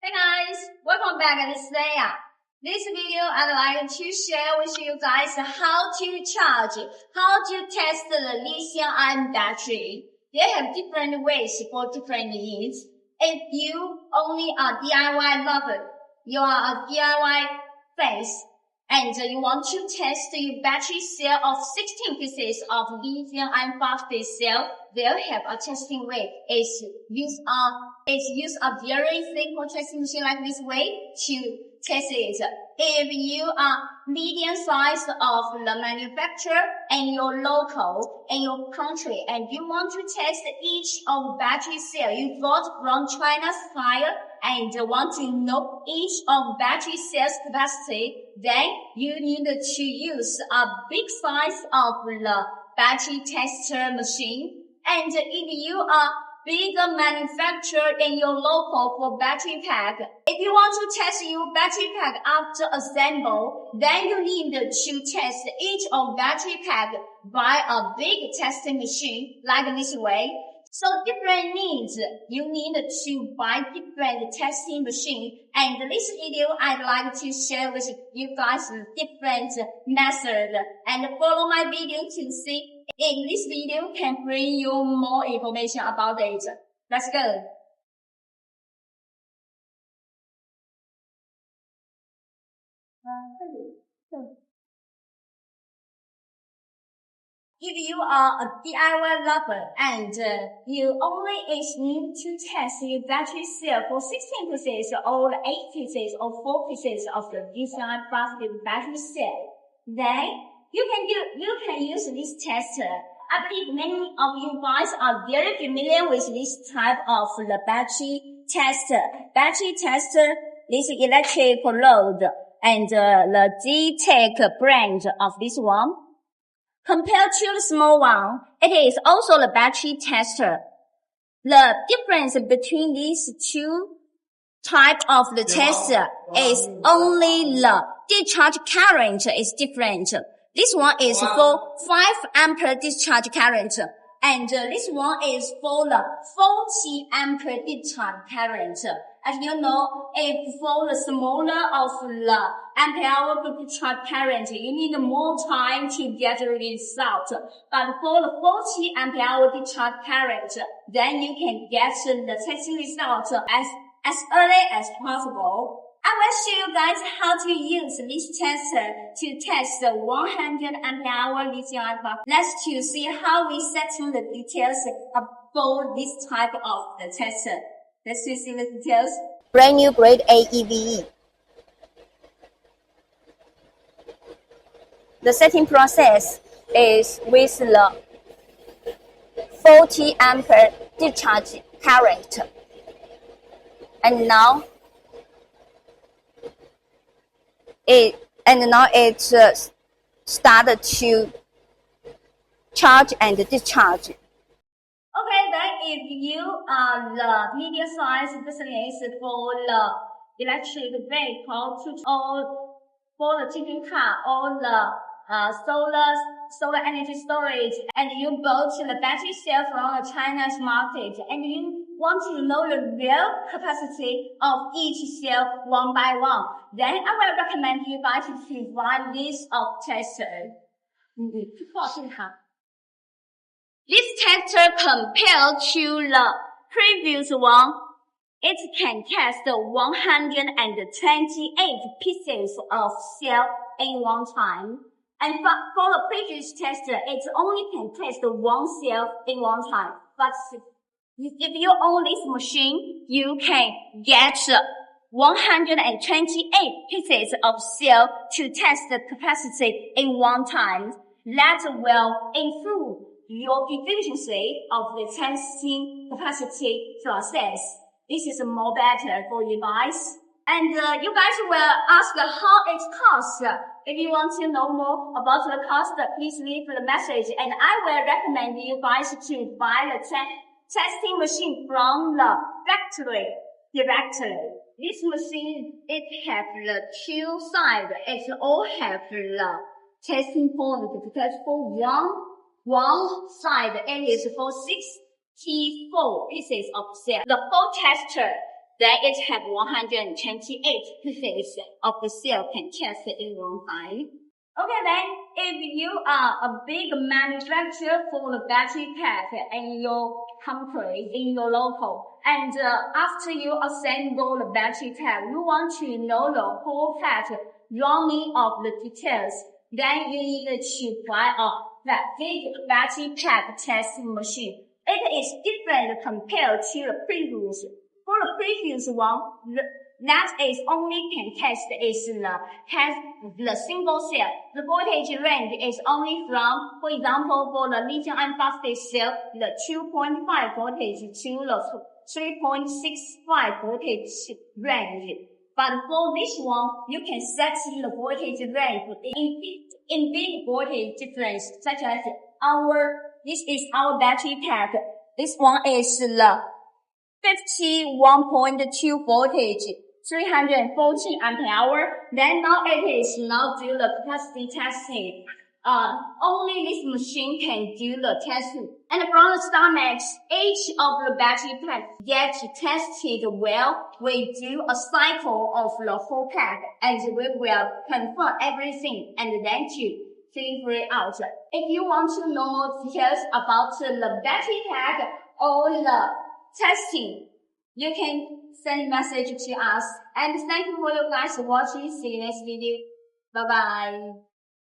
Hey guys, welcome back today. This video I'd like to share with you guys how to test the lithium-ion battery. They have different ways for different needs. If you only are DIY lover, you are a DIY face, and you want to test your battery cell of 16 pieces of lithium-ion phosphate cell, they'll have a testing way. It's use a very simple testing machine like this way to test it. If you are medium size of the manufacturer and your local in your country and you want to test each of battery cell you got from China's supplier and want to know each of battery cells capacity, then you need to use a big size of the battery tester machine. And if you are bigger manufacturer in your local for battery pack, if you want to test your battery pack after assemble, then you need to test each of battery pack by a big testing machine like this way. So different needs, you need to buy different testing machine. And this video, I'd like to share with you guys different method and follow my video to see if this video can bring you more information about it. Let's go. If you are a DIY lover and you only need to test your battery cell for 16 pieces or 8 pieces or 4 pieces of the lithium phosphate battery cell, then you can use this tester. I believe many of you guys are very familiar with this type of the battery tester. Battery tester, this electric load and the G-Tech brand of this one. Compared to the small one, it is also the battery tester. The difference between these two type of the tester is only the discharge current is different. This one is for 5 ampere discharge current, and this one is for the 40 ampere discharge current. As you know, if for the smaller of the ampere hour discharge current, you need more time to get the result. But for the 40 ampere hour discharge current, then you can get the testing result as early as possible. I will show you guys how to use this tester to test the 100 ampere hour lithium-ion battery. Let's to see how we set the details for this type of the tester. Let's see the details. Brand new grade A EVE. The setting process is with the 40 ampere discharge current. And now it started to charge and discharge. Okay, then if you are the medium size business for the electric vehicle or for the tipping car or the solar energy storage, and you bought the battery cell from the China's market, and you want to know the real capacity of each cell one by one, then I will recommend you guys to buy this tester. This tester compared to the previous one, it can test 128 pieces of cell in one time. And for the previous tester, it only can test one cell in one time. But if you own this machine, you can get 128 pieces of cell to test the capacity in one time. That will improve your efficiency of the testing capacity process. This is more better for you guys. And you guys will ask how it costs. If you want to know more about the cost, please leave the message, and I will recommend you guys to buy the testing machine from the factory directly. This machine, it has the two sides. It all have the testing point, because for one side it is for 64 pieces of cell. The full tester then it has 128 pieces of the cell can test in one time. Okay, then, if you are a big manufacturer for the battery pack in your country, in your local, and after you assemble the battery pack, you want to know the whole pack running of the details, then you need to buy that big battery pack testing machine. It is different compared to the previous. For the previous one, that is only can test is the single cell. The voltage range is only from, for example, for the lithium iron phosphate cell, the 2.5 voltage to the 3.65 voltage range. But for this one, you can set the voltage range in big voltage difference, such as this is our battery pack. This one is the 51.2 voltage, 314 ampere hour. Then now it is now do the capacity testing. Only this machine can do the testing. And from the start max, each of the battery pack gets tested well. We do a cycle of the whole pack and we will confirm everything and then to figure it out. If you want to know more details about the battery pack or the testing, you can send message to us. And thank you for you guys watching. See you next video. Bye bye.